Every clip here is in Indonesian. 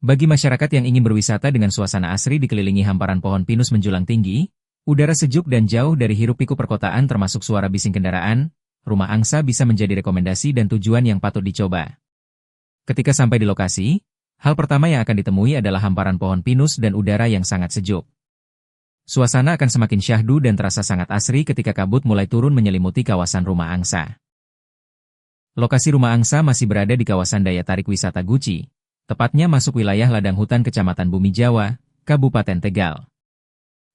Bagi masyarakat yang ingin berwisata dengan suasana asri dikelilingi hamparan pohon pinus menjulang tinggi, udara sejuk dan jauh dari hiruk-pikuk perkotaan termasuk suara bising kendaraan, Rumah Angsa bisa menjadi rekomendasi dan tujuan yang patut dicoba. Ketika sampai di lokasi, hal pertama yang akan ditemui adalah hamparan pohon pinus dan udara yang sangat sejuk. Suasana akan semakin syahdu dan terasa sangat asri ketika kabut mulai turun menyelimuti kawasan Rumah Angsa. Lokasi Rumah Angsa masih berada di kawasan daya tarik wisata Guci, tepatnya masuk wilayah ladang hutan Kecamatan Bumi Jawa, Kabupaten Tegal.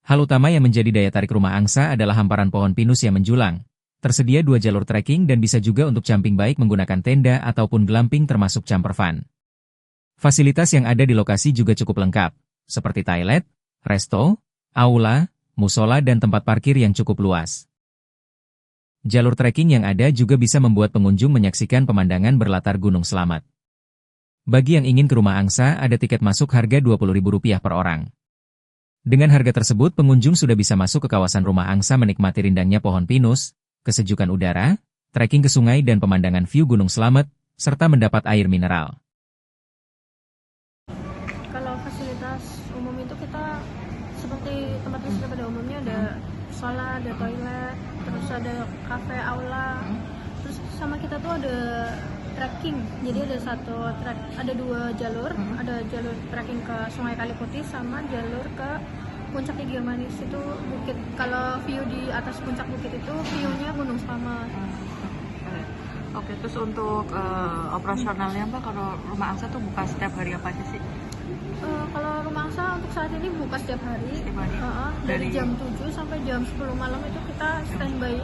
Hal utama yang menjadi daya tarik Rumah Angsa adalah hamparan pohon pinus yang menjulang. Tersedia 2 jalur trekking dan bisa juga untuk camping baik menggunakan tenda ataupun glamping termasuk camper van. Fasilitas yang ada di lokasi juga cukup lengkap, seperti toilet, resto, aula, musola dan tempat parkir yang cukup luas. Jalur trekking yang ada juga bisa membuat pengunjung menyaksikan pemandangan berlatar Gunung Slamet. Bagi yang ingin ke Rumah Angsa ada tiket masuk harga Rp20.000 per orang. Dengan harga tersebut pengunjung sudah bisa masuk ke kawasan Rumah Angsa menikmati rindangnya pohon pinus, kesejukan udara, trekking ke sungai dan pemandangan view Gunung Slamet, serta mendapat air mineral. Kalau fasilitas umum itu kita seperti tempat wisata pada umumnya ada sholat, ada toilet, terus ada kafe, aula, terus sama kita tuh ada trekking. Jadi ada 2 jalur, ada jalur trekking ke Sungai Kaliputih sama jalur ke Puncak Tiga Manis. Itu bukit, kalau view di atas puncak bukit itu view-nya Gunung Slamet. Oke, terus untuk operasionalnya Mbak, kalau Rumah Angsa tuh buka setiap hari apa aja sih? Kalau Rumah Angsa untuk saat ini buka setiap hari. Dari jam 7 sampai jam 10 malam itu kita standby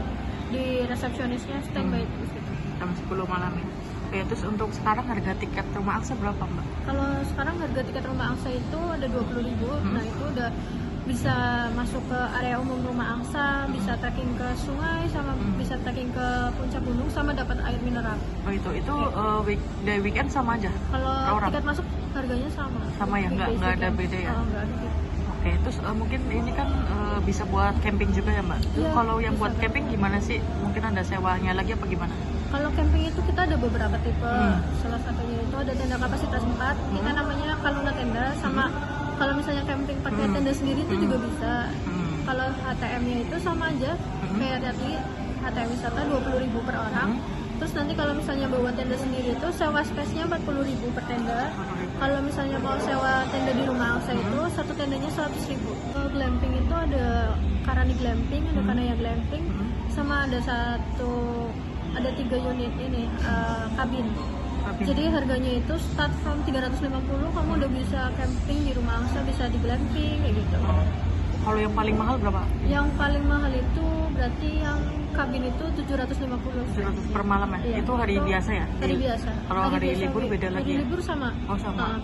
di resepsionisnya, standby terus gitu. Jam 10 malam ya. Oke, terus untuk sekarang harga tiket Rumah Angsa berapa Mbak? Kalau sekarang harga tiket Rumah Angsa itu ada 20.000. Nah itu udah bisa masuk ke area umum Rumah Angsa, bisa trekking ke sungai, sama bisa trekking ke puncak gunung, sama dapat air mineral. Oh itu day weekend sama aja? Kalau tiket masuk harganya sama. Sama ya, nggak ada beda ya? Nggak ada. Oke, terus mungkin ini kan bisa buat camping juga ya Mbak? Iya, kalau yang buat camping gimana sih? Mungkin ada sewanya lagi apa gimana? Kalau camping itu kita ada beberapa tipe. Salah satunya itu ada tenda kapasitas 4, kita namanya Kaluna Tenda, sama kalau misalnya camping pakai tenda sendiri itu juga bisa. Kalau HTM-nya itu sama aja, kayak tadi HTM wisata 20.000 per orang. Terus nanti kalau misalnya bawa tenda sendiri itu sewa space-nya 40.000 per tenda. Kalau misalnya mau sewa tenda di Rumah Angsa itu satu tendanya 100.000. Kalau glamping itu ada Karani Glamping, ada Kanaya Glamping, sama ada 3 unit ini kabin. Jadi harganya itu start from 350, kamu udah bisa camping di Rumah Angsa, bisa di glamping kayak gitu. Kalau yang paling mahal berapa? Yang paling mahal itu berarti yang kabin itu 750. 700 per malam ya? Iya, itu hari biasa ya? Hari biasa. Kalau hari libur beda lagi ya? Hari libur sama. Oh sama.